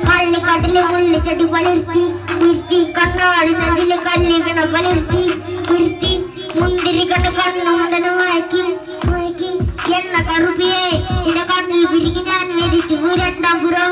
കള്ളിക്കാട്ടിലെ മുള്ളിച്ചെടി പലർത്തി കുരുത്തി കണ്ണാടി നെഞ്ചിലെ കല്ലിക്കണം പലർത്തി കുരുത്തി മുന്തിരി കണ്ട് കണ്ണുമുണ്ടനെ മയക്കി എണ്ണ കറുപ്പിയെ ഇട കണ്ണിൽ പിരികി ഞാൻ മരിച്ചു രണ്ടാം പുറം